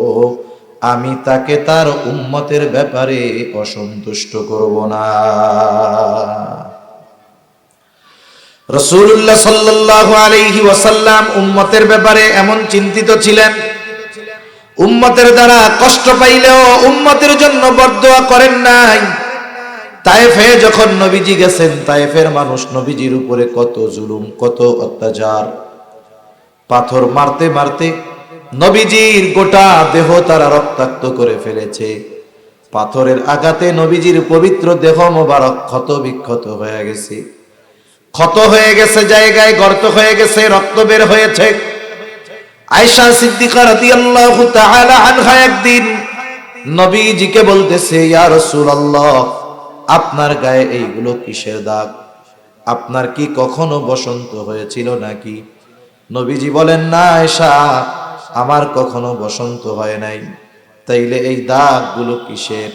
আমি তাকে তার উম্মতের ব্যাপারে অসন্তুষ্ট করব না। রাসূলুল্লাহ সাল্লাল্লাহু আলাইহি ওয়াসাল্লাম উম্মতের ব্যাপারে এমন চিন্তিত ছিলেন, উম্মতের দ্বারা কষ্ট পাইলেও উম্মতের জন্য বরদোয়া করেন নাই। তায়েফে যখন নবীজি গেছেন, তায়েফের মানুষ নবীজির উপরে কত জুলুম, কত অত্যাচার। পাথর মারতে মারতে নবীজির গোটা দেহ তারা রক্তাক্ত করে ফেলেছে। পাথরের আঘাতে নবীজির পবিত্র দেহ মোবারক ক্ষত বিক্ষত হয়ে গেছে, ক্ষত হয়ে গেছে, জায়গায় গর্ত হয়ে গেছে, রক্ত বের হয়েছে। আয়েশা সিদ্দিকা রাদিয়াল্লাহু তাআলা আনহা একদিন নবীজিকে বলতেছে, ইয়া রাসূলুল্লাহ, আপনার গায়ে এইগুলো কিসের দাগ? আপনার কি কখনো বসন্ত হয়েছিল নাকি? নবীজি বলেন, না আয়েশা, আমার কখনো বসন্ত হয় নাই। তাইলে এই দাগগুলো কিসের?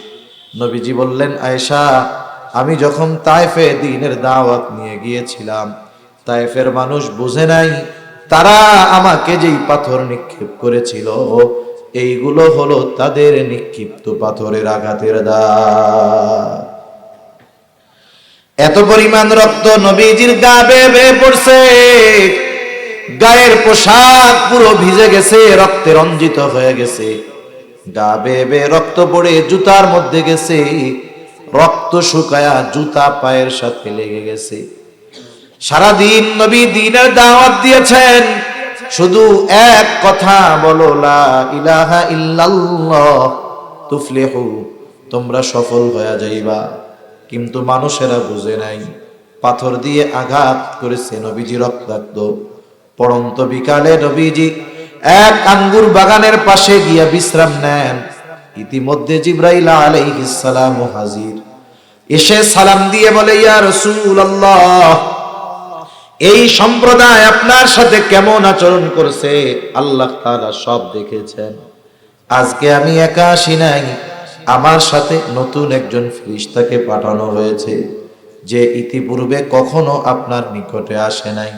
নবীজি বললেন, আয়েশা, আমি যখন তায়েফে দ্বীনের দাওয়াত নিয়ে গিয়েছিলাম, তায়েফের মানুষ বুঝে নাই, তারা আমাকে যেই পাথর নিক্ষেপ করেছিল এইগুলো হলো তাদের নিক্ষিপ্ত পাথরের আঘাতের দাগ। এত পরিমাণ রক্ত নবীজির গা বেয়ে বেয়ে পড়ছে, গায়ের পোশাক পুরো ভিজে গেছে, রক্তে রঞ্জিত হয়ে গেছে, গা বেয়ে বেয়ে রক্ত পড়ে জুতার মধ্যে গেছে, রক্ত শুকায়া জুতা পায়ের সাথে লেগে গেছে। সারাদিন নবী দ্বীনের দাওয়াত দিয়েছেন, শুধু এক কথা বলো, লা ইলাহা ইল্লাল্লাহ তুফলিহু, তোমরা সফল হয়ে যাইবা। কিন্তু মানুষেরা বুঝে নাই, পাথর দিয়ে আঘাত করেছে, নবীজি রক্তাক্ত। পড়ন্ত বিকালে নবীজি এক আঙ্গুর বাগানের পাশে গিয়া বিশ্রাম নেন। ইতিমধ্যে জিবরাইল আলাইহিস সালাম হাজির, এসে সালাম দিয়ে বলে, ইয়া রাসূলুল্লাহ, এই সম্প্রদায় আপনার সাথে কেমন আচরণ করছে আল্লাহ তাআলা সব দেখেছেন। আজকে আমি একা আসি নাই, আমার সাথে নতুন একজন ফেরেশতাকে পাঠানো হয়েছে, যে ইতিপূর্বে কখনো আপনার নিকটে আসে নাই।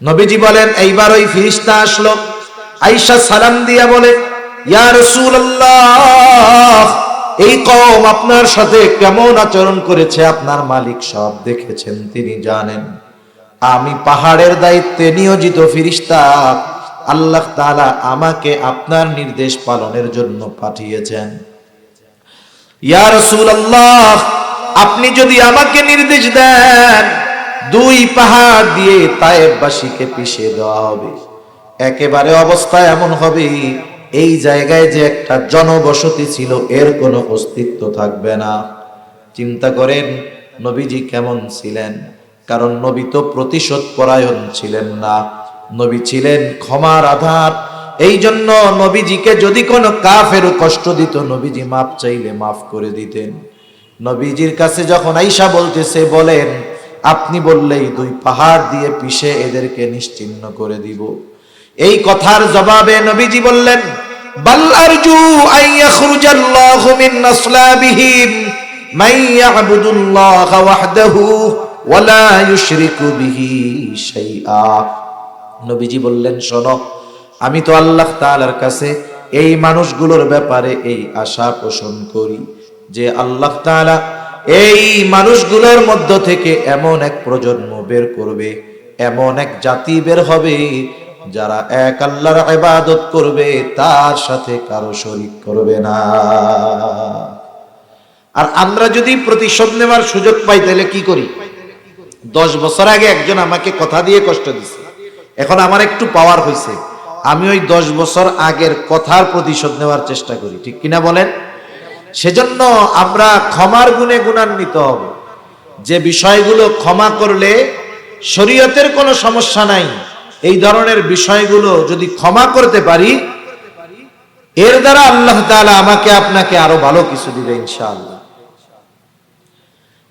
নবীজি বলেন, এইবার ওই ফেরেশতা আসলো। আয়েশা সালাম দিয়া বলে, ইয়া রাসূলুল্লাহ, এই কওম আপনার সাথে কেমন আচরণ করেছে আপনার মালিক সব দেখেছেন, তিনি জানেন। আমি পাহাড়ের দায়িত্বে নিয়োজিত ফেরেশতা, আল্লাহ তাআলা আমাকে আপনার নির্দেশ পালনের জন্য পাঠিয়েছেন। ইয়া রাসূলুল্লাহ, আপনি যদি আমাকে নির্দেশ দেন, দুই পাহাড় দিয়ে তায়েফবাসীকে পিষে দেওয়া হবে। একেবারে অবস্থা এমন হবে, এই জায়গায় যে একটা জনবসতি ছিল এর কোনো অস্তিত্ব থাকবে না। চিন্তা করেন নবীজি কেমন ছিলেন, কারণ নবী তো প্রতিশোধ পরায়ণ ছিলেন না, নবী ছিলেন ক্ষমার আধার। এই জন্য নবীজিকে যদি কোনো কাফের কষ্ট দিত, নবীজি মাফ চাইলে মাফ করে দিতেন। নবীজির কাছে যখন আয়েশা বলতেছে, বলেন, আপনি বললেই দুই পাহাড় দিয়ে পিষে এদেরকে নিশ্চিহ্ন করে দিব। এই কথার জবাবে নবীজি বললেন, বাল আরজু আন ইয়াখরুজাল্লাহু মিন আসলাবিহিম মান ইয়াবুদুল্লাহ ওয়াহদাহু ওয়া লা ইউশরিকু বিহি শাইআ। নবীজি বললেন, শোনো, আমি তো আল্লাহ তাআলার কাছে এই মানুষগুলোর ব্যাপারে এই আশা পোষণ করি যে আল্লাহ তাআলা এই মানুষগুলোর মধ্য থেকে এমন এক প্রজন্ম বের করবে, এমন এক জাতি বের হবে যারা এক আল্লাহর ইবাদত করবে, তার সাথে কারো শরীক করবে না। আর আমরা যদি প্রতিশোধ নেওয়ার সুযোগ পাই তাহলে কি করি? 10 বছর আগে একজন আমাকে কথা দিয়ে কষ্ট দিছে, এখন আমার একটু পাওয়ার হয়েছে, আমি ওই 10 বছর আগের কথার প্রতিশোধ নেওয়ার চেষ্টা করি, ঠিক কিনা বলেন? সেজন্য আমরা ক্ষমার গুণে গুণান্বিত হব। যে বিষয়গুলো ক্ষমা করলে শরীয়তের কোনো সমস্যা নাই, এই ধরনের বিষয়গুলো যদি ক্ষমা করতে পারি, এর দ্বারা আল্লাহ তাআলা আমাকে আপনাকে আরো ভালো কিছু দিবে ইনশাআল্লাহ।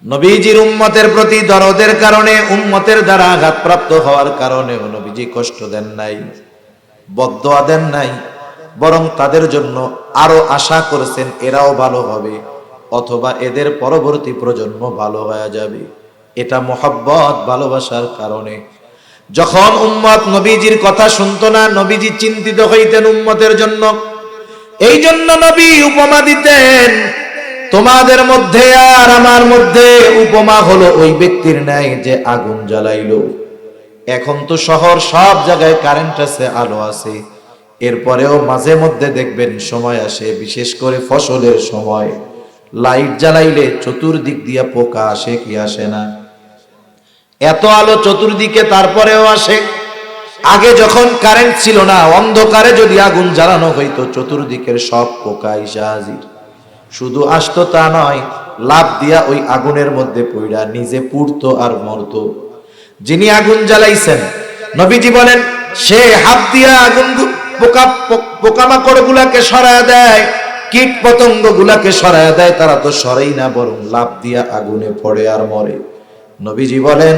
নবীজির উম্মতের প্রতি দরদের কারণে, উম্মতের দ্বারা আঘাতপ্রাপ্ত হওয়ার কারণে নবীজি কষ্ট দেন নাই, বদদোয়া দেন নাই, বরং তাদের জন্য আরো আশা করেছেন এরাও ভালো হবে, অথবা এদের পরবর্তী প্রজন্ম ভালো হয়ে যাবে। এটা মোহাব্বত, ভালোবাসার কারণে। যখন উম্মত নবীজির কথা শুনতো না, নবীজি চিন্তিত হইতেন উম্মতের জন্য। এই জন্য নবী উপমা দিতেন, তোমাদের মধ্যে আর আমার মধ্যে উপমা হলো ওই ব্যক্তির ন্যায় যে আগুন জ্বালাইলো। এখন তো শহর সব জায়গায় কারেন্ট আছে, আলো আছে, এরপরেও মাঝে মধ্যে দেখবেন সময় আসে, বিশেষ করে ফসলের সময়, লাইট জ্বালাইলে চতুর্দিক দিয়া পোকা আসে কি আসে না? এত আলো চতুর্দিকে, তারপরেও আসে। আগে যখন কারেন্ট ছিল না, অন্ধকারে যদি আগুন জ্বালানো হইতো, চতুর্দিকের সব পোকা এসে হাজির। শুধু আসতো তা নয়, লাফ দিয়া ওই আগুনের মধ্যে পইড়া নিজে পুড়তো আর মরতো। যিনি আগুন জ্বালাইছেন, নবীজি বলেন, সে হাত দিয়া আগুন পোকামাকড় গুলাকে সরায় দেয়, কীট পতঙ্গ গুলাকে সরায় দেয়, তারা তো সরেই না, বরং লাফ দিয়া আগুনে পড়ে আর মরে। নবীজি বলেন,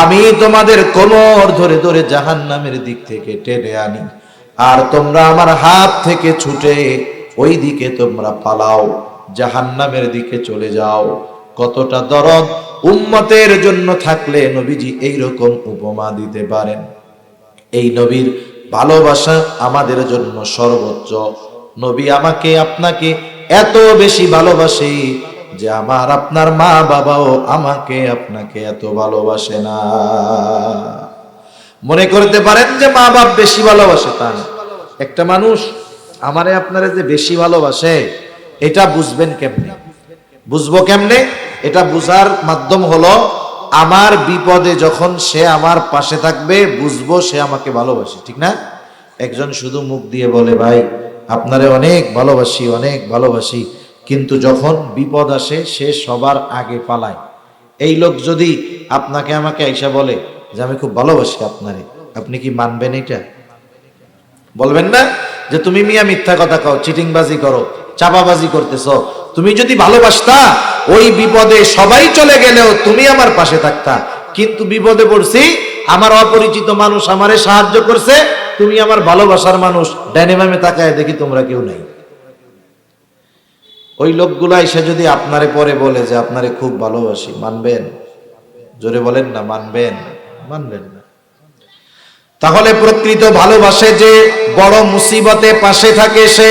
আমি তোমাদের কোমর ধরে ধরে জাহান্নামের দিক থেকে টেনে আনি, আর তোমরা আমার হাত থেকে ছুটে ওই দিকে তোমরা পালাও, জাহান্নামের দিকে চলে যাও। কতটা দরদ উম্মতের জন্য থাকলে নবীজি এইরকম উপমা দিতে পারেন। এই নবীর ভালোবাসা আমাদের জন্য সর্বোচ্চ। নবী আমাকে আপনাকে এত বেশি ভালোবাসে যে আমার আপনার মা বাবাও আমাকে আপনাকে এত ভালোবাসে না। মনে করতে পারেন যে মা বাপ বেশি ভালোবাসে, তা না। একটা মানুষ আমারে আপনারে যে বেশি ভালোবাসে, এটা বুঝবেন কেমনে? বুঝবো কেমনে? এটা বুঝার মাধ্যম হলো, আমার বিপদে যখন সে আমার পাশে থাকবে, বুঝবো সে আমাকে ভালোবাসে, ঠিক না? একজন শুধু মুখ দিয়ে বলে, ভাই আপনারে অনেক ভালোবাসি, অনেক ভালোবাসি, কিন্তু যখন বিপদ আসে সে সবার আগে পালায়। এই লোক যদি আপনাকে আমাকে আইসা বলে যে আমি খুব ভালোবাসি আপনারে, আপনি কি মানবেন? এটা বলবেন না যে তুমি মিয়া মিথ্যা কথা কও, চিটিংবাজি করো, চাপাবাজি করতেছ। তুমি যদি ভালোবাসতা, ওই বিপদে সবাই চলে গেলেও তুমি আমার পাশে থাকতা। কিন্তু বিপদে পড়ছি, আমার অপরিচিত মানুষ আমারে সাহায্য করছে, তুমি আমার ভালোবাসার মানুষ, ডাইনে বামে তাকায় দেখি তোমরা কেউ নাই। ওই লোকগুলা এসে যদি আপনারে পরে বলে যে আপনারে খুব ভালোবাসি, মানবেন? জোরে বলেন না, মানবেন? মানবেন না। তাহলে প্রকৃত ভালোবাসে যে বড় মুসিবতে পাশে থাকে সে।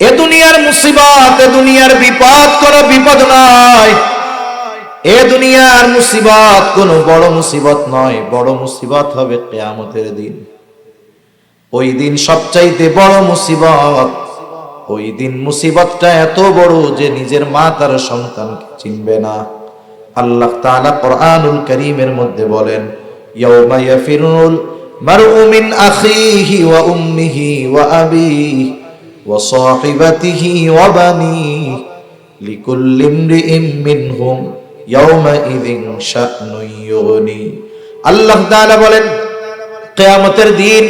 এ দুনিয়ার মুসিবত, এ দুনিয়ার বিপদ কোনো বিপদ নয়, এ দুনিয়ার মুসিবত কোনো বড় মুসিবত নয়। বড় মুসিবত হবে কিয়ামতের দিন। ওই দিন সবচাইতে বড় মুসিবত। ওই দিন মুসিবতটা এত বড় যে নিজের মা তার সন্তানকে চিনবে না। আল্লাহ তাআলা কোরআনুল কারীমের মধ্যে বলেন, ইয়াউমা ইয়াফিরুল মারউ মিন আখিহি ওয়া উম্মিহি ওয়া আবিহি ওয়া সাহিবাতিহি ওয়া বানিহি লিকুল্লি ইমরিইম মিনহুম ইয়াউমা ইযিন শা'নুন ইউগনি। আল্লাহ তাআলা বলেন, কিয়ামতের দিন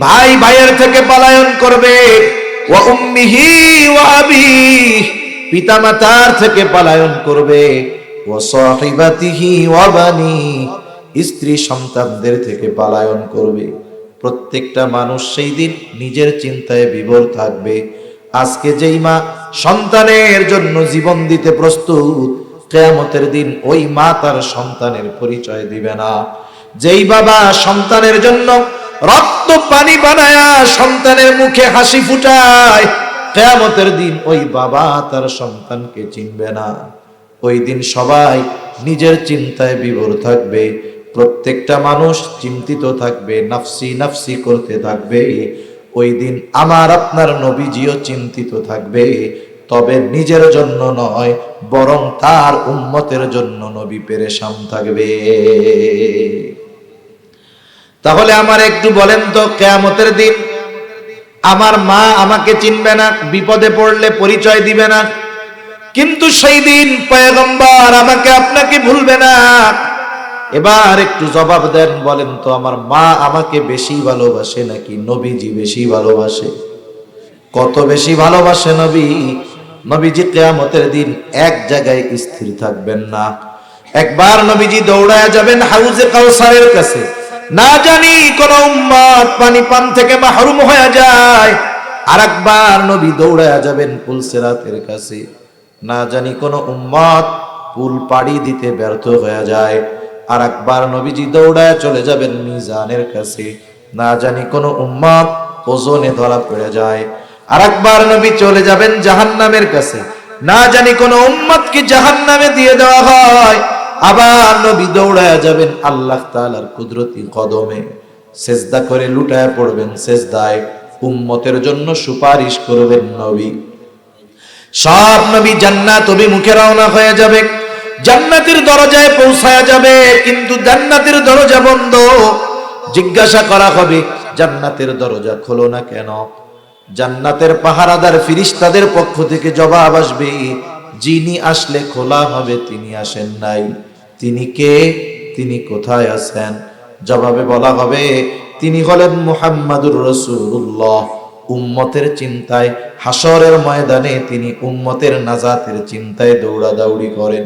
ভাই ভাইয়ের থেকে পলায়ন করবে, ওয়া উম্মিহি ওয়া আবিহি, পিতামাতার থেকে পলায়ন করবে, ওয়া সাহিবাতিহি ওয়া বানিহি, স্ত্রী সন্তানদের থেকে পলায়ন করবে। প্রত্যেকটা মানুষ সেই দিন নিজের চিন্তায় বিভোর থাকবে। আজকে যেই মা সন্তানের জন্য জীবন দিতে প্রস্তুত, কিয়ামতের দিন ওই মা তার সন্তানের পরিচয় দিবে না। যেই বাবা সন্তানের জন্য রক্ত পানি বানায়া সন্তানের মুখে হাসি ফুটায়, কিয়ামতের দিন ওই বাবা তার সন্তানকে চিনবে না। ওই দিন সবাই নিজের চিন্তায় বিভোর থাকবে। প্রত্যেকটা মানুষ চিন্তিত থাকবে, নাফসি নাফসি করতে থাকবে। ওই দিন আমার আপনার নবীজিও চিন্তিত থাকবে, তবে নিজের জন্য নয়, বরং তার উম্মতের জন্য নবী পেরেশান থাকবে। তাহলে আমার একটু বলেন তো, কিয়ামতের দিন আমার মা আমাকে চিনবে না, বিপদে পড়লে পরিচয় দিবে না, কিন্তু সেই দিন পয়গম্বর আমাকে আপনাকে ভুলবে না। এবার একটু জবাব দেন, বলেন তো, আমার মা আমাকে বেশি ভালোবাসে নাকি নবীজি বেশি ভালোবাসে? কত বেশি ভালোবাসে নবী? নবীজি কিয়ামতের দিন এক জায়গায় স্থির থাকবেন না। একবার নবীজি দৌড়ায় যাবেন হাউজে কাউসারের কাছে, না জানি কোন উম্মত পানি পান থেকে মাহরুম হয়ে যায়। আর একবার নবী দৌড়ায় যাবেন পুলসিরাতের কাছে, না জানি কোন উম্মত পুল পাড়ি দিতে ব্যর্থ হয়ে যায়। আর একবার নবীজি দৌড়ায় চলে যাবেন মিজানের কাছে, না জানি কোন উম্মত ওজনে ধরা পড়ে যায়। আর একবার নবী চলে যাবেন জাহান্নামের কাছে, না জানি কোন উম্মত কি জাহান্নামে দিয়ে দেওয়া হয়। আবার নবী দৌড়ায় যাবেন আল্লাহ তাআলার কুদরতি কদমে, সেজদা করে লুটায় পড়বেন সেজদায়, উম্মতের জন্য সুপারিশ করবেন নবী। সব নবী জান্নাত অভিমুখে রওনা হয়ে যাবে, জান্নাতের দরজায় পৌঁছায়া যাবে, কিন্তু জান্নাতের দরজা বন্ধ। জিজ্ঞাসা করা হবে জান্নাতের দরজা খোলো না কেন? জান্নাতের পাহারাদার ফেরেশতাদের পক্ষ থেকে জবাব আসবে, যিনি আসলে খোলা হবে তিনি আসেন নাই। তিনি কে? তিনি কোথায় আছেন? জবাবে বলা হবে তিনি হলেন মুহাম্মাদুর রাসূলুল্লাহ। উম্মতের চিন্তায় হাসরের ময়দানে তিনি উম্মতের নাজাতের চিন্তায় দৌড়াদৌড়ি করেন।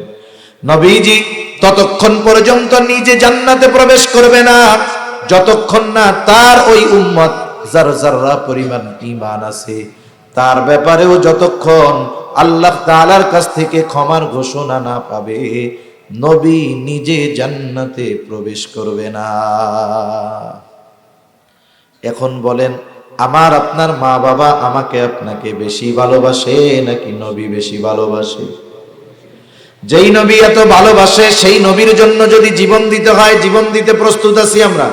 নবীজি ততক্ষণ পর্যন্ত নিজে জান্নাতে প্রবেশ করবে না যতক্ষণ না তার ওই উম্মত যার যাররা পরিমাণ ঈমান আছে তার ব্যাপারেও যতক্ষণ আল্লাহ তাআলার কাছ থেকে ক্ষমার ঘোষণা না পাবে নবী নিজে জান্নাতে প্রবেশ করবে না। এখন বলেন, আমার আপনার মা বাবা আমাকে আপনাকে বেশি ভালোবাসে নাকি নবী বেশি ভালোবাসে? যেই নবী এত ভালোবাসে সেই নবীর জন্য যদি জীবন দিতে হয় জীবন দিতে প্রস্তুত আছি আমরা।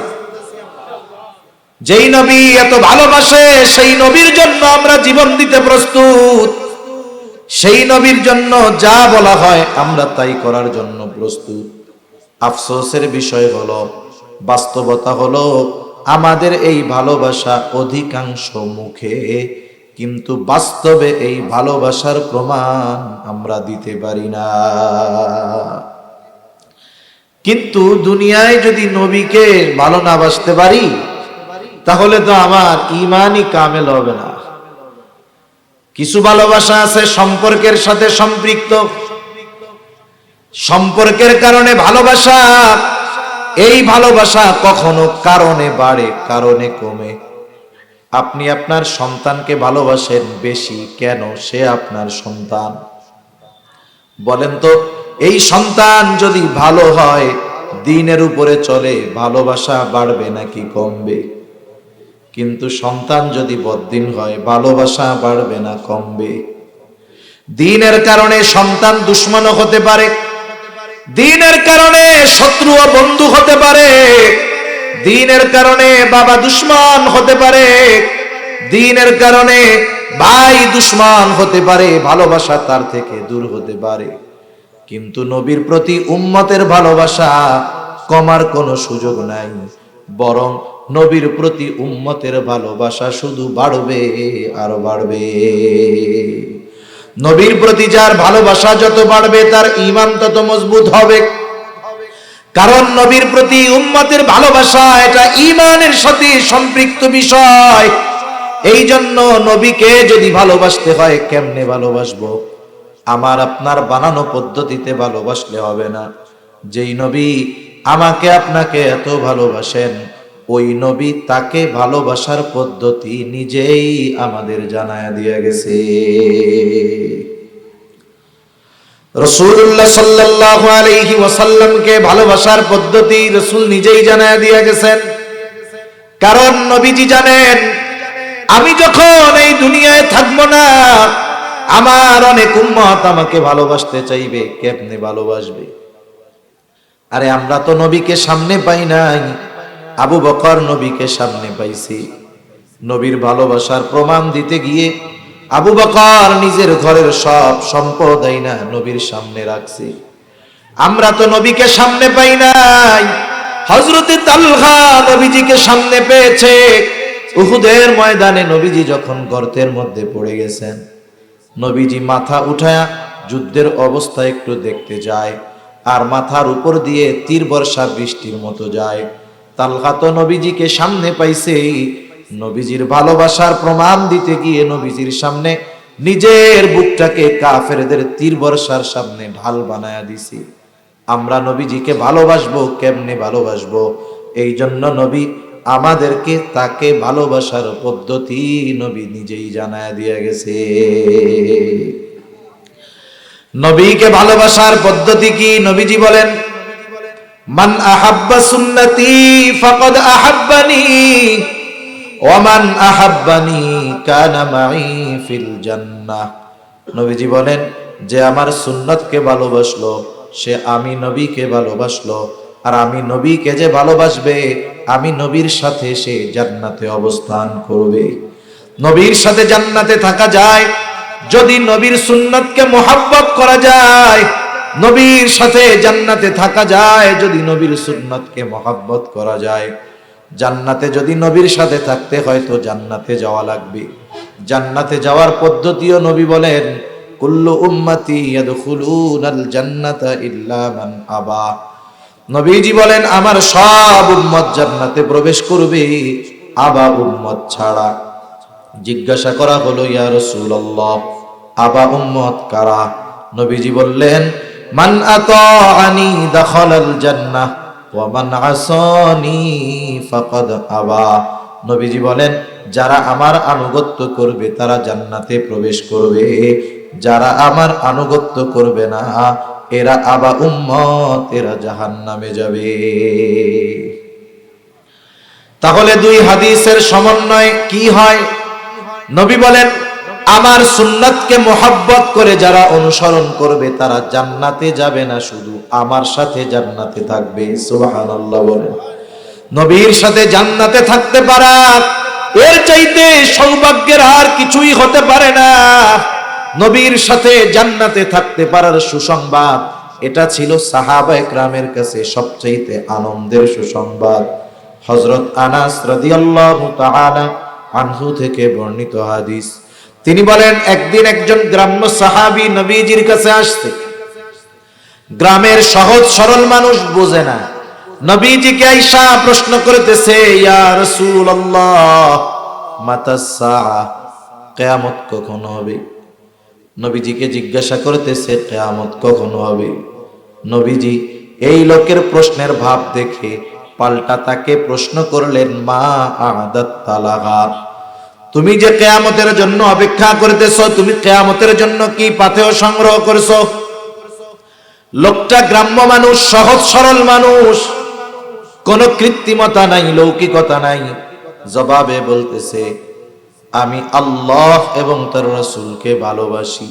যেই নবী এত ভালোবাসে সেই নবীর জন্য আমরা জীবন দিতে প্রস্তুত। সেই নবীর জন্য যা বলা হয় আমরা তাই করার জন্য প্রস্তুত। আফসোসের বিষয় হলো, বাস্তবতা হলো আমাদের এই ভালোবাসা অধিকাংশ মুখে, কিন্তু বাস্তবে এই ভালোবাসার প্রমাণ আমরা দিতে পারি না। কিন্তু দুনিয়ায় যদি নবীকে ভালো না বাসতে পারি তাহলে তো আমার ঈমানই কামেল হবে না। কিছু ভালোবাসা আছে সম্পর্কের সাথে সম্পৃক্ত, সম্পর্কের কারণে ভালোবাসা। এই ভালোবাসা কখনো কারণে বাড়ে কারণে কমে। আপনি আপনার সন্তানকে ভালোবাসেন বেশি কেন? সে আপনার সন্তান। বলেন তো, এই সন্তান যদি ভালো হয়, দ্বীনের উপরে চলে, ভালোবাসা বাড়বে নাকি কমবে? কিন্তু সন্তান যদি বদ্দিন হয়, ভালোবাসা বাড়বে না কমবে? দ্বীনের কারণে সন্তান দুশমনও হতে পারে, দ্বীনের কারণে শত্রু ও বন্ধু হতে পারে, দ্বীনের কারণে বাবা দুশমন হতে পারে, দ্বীনের কারণে ভাই দুশমন হতে পারে, ভালোবাসা তার থেকে দূর হতে পারে। কিন্তু নবীর প্রতি উম্মতের ভালোবাসা কমার কোনো সুযোগ নাই, বরং নবীর প্রতি উম্মতের ভালোবাসা শুধু বাড়বে আর বাড়বে। নবীর প্রতি যার ভালোবাসা যত বাড়বে তার ঈমান তত মজবুত হবে। কারণ নবীর প্রতি উম্মতের ভালোবাসা এটা ঈমানের সাথে সম্পৃক্ত বিষয়। এই জন্য নবীকে যদি ভালোবাসতে হয় কেমনে ভালোবাসবো? আমার আপনার বানানো পদ্ধতিতে ভালোবাসলে হবে না। যেই নবী আমাকে আপনাকে এত ভালোবাসেন ওই নবী তাকে ভালোবাসার পদ্ধতি নিজেই আমাদের জানায়া দিয়ে গেছে। রাসূলুল্লাহ সাল্লাল্লাহু আলাইহি ওয়াসাল্লামকে ভালোবাসার পদ্ধতি রাসূল নিজেই জানায়া দিয়ে গেছেন। কারণ নবীজি জানেন আমি যখন এই দুনিয়ায় থাকবো না আমার অনেক উম্মত আমাকে ভালোবাসতে চাইবে, কেমনে ভালোবাসবে? আরে আমরা তো নবীকে সামনে পাই নাই, আবু বকর নবীকে সামনে পাইছি। নবীর ভালোবাসার প্রমাণ দিতে গিয়ে আবু বকর নিজের ঘরের সব সম্পদ আইনা নবীর সামনে রাখছে। আমরা তো নবীকে সামনে পাই নাই। হযরতে তালহা নবীজিকে সামনে পেয়েছে। উহুদের ময়দানে নবীজি যখন গর্তের মধ্যে পড়ে গেছেন, নবীজি মাথা উঠায়া যুদ্ধের অবস্থা একটু দেখতে যায়, আর মাথার উপর দিয়ে তীর বর্ষা বৃষ্টির মতো যায়। তালহা তো নবীজিকে সামনে পাইছে, নবীজির ভালোবাসার প্রমাণ দিতে গিয়ে নবীজির সামনে নিজের বুকটাকে কাফেরদের তীর বর্ষার সামনে ঢাল বানায়া দিছি। আমরা নবীজিকে ভালোবাসবো কেমনে ভালোবাসবো? এই জন্য নবী আমাদেরকে তাকে ভালোবাসার পদ্ধতি নবী নিজেই জানায়া দিয়ে গেছে। নবীকে ভালোবাসার পদ্ধতি কি? নবীজি বলেন, মান আহাব্বা সুন্নতি ফাকাদ আহাব্বানি ওয়া মান আহাব্বানি কানা মাই ফিল জান্নাহ। নবীজি বলেন, যে আমার সুন্নতকে ভালোবাসলো সে আমি নবীকে ভালোবাসলো, আর আমি নবীকে যে ভালোবাসবে আমি নবীর সাথে সে জান্নাতে অবস্থান করবে। নবীর সাথে জান্নাতে থাকা যায় যদি নবীর সুন্নতকে মোহাব্বত করা যায়, নবীর সাথে জান্নাতে থাকা যায় যদি নবীর সুন্নতকে মোহাব্বত করা যায়। জান্নাতে যদি নবীর সাথে থাকতে হয় তো জান্নাতে যাওয়া লাগবে। জান্নাতে যাওয়ার পদ্ধতিও নবী বলেন, কুল্লু উম্মতি ইয়াদখুলুনাল জান্নাতা ইল্লা মান আবা। নবীজি বলেন আমার সব উম্মত জান্নাতে প্রবেশ করবে, আবা উম্মত ছাড়া। জিজ্ঞাসা করা হলো, ইয়া রাসূলুল্লাহ, আবা উম্মত কারা? নবীজি বললেন, মান আতাআনি দাখালাল জান্নাহ ওয়া মান আসানি ফাকাদ আবা। নবীজি বলেন যারা আমার আনুগত্য করবে তারা জান্নাতে প্রবেশ করবে, যারা আমার আনুগত্য করবে না এরা আবা উম্মত, এরা জাহান্নামে যাবে। তাহলে দুই হাদিসের সমন্বয় কি হয়? নবী বলেন আমার সুন্নাতকে মোহাব্বত করে যারা অনুসরণ করবে তারা জান্নাতে যাবে না, শুধু আমার সাথে জান্নাতে থাকবে। সুবহানাল্লাহ বলেন। নবীর সাথে জান্নাতে থাকতে পারা এর চাইতে সৌভাগ্যের আর কিছুই হতে পারে না। নবীর সাথে জান্নাতে থাকতে পারার সুসংবাদ, এটা ছিল সাহাবায়ে কেরামের কাছে সবচাইতে আনন্দের সুসংবাদ। হযরত আনাস রাদিয়াল্লাহু তাআলা আনহু থেকে বর্ণিত হাদিস, তিনি বলেন একদিন একজন গ্রাম্য সাহাবী নবীজির কাছে আসছে। গ্রামের সহজ সরল মানুষ বোঝে না, নবীজিকে আয়েশা প্রশ্ন করতেছে, ইয়া রাসূলুল্লাহ মাতাস সাআহ, কিয়ামত কখন হবে? নবীজিকে জিজ্ঞাসা করতেছে কিয়ামত কখন হবে। নবীজি এই লোকের প্রশ্নের ভাব দেখে পাল্টা তাকে প্রশ্ন করলেন, মা আ'দাত লাহা, তুমি যে কিয়ামতের জন্য অপেক্ষা করতেছো, তুমি কিয়ামতের জন্য কি পাথেয় সংগ্রহ করছো? লোকটা গ্রাম্য মানুষ, সহজ সরল মানুষ, কোনো কৃত্রিমতা নাই, লৌকিকতা নাই। জবাবে বলতেছে, আমি আল্লাহ এবং তার রাসূলকে ভালোবাসি।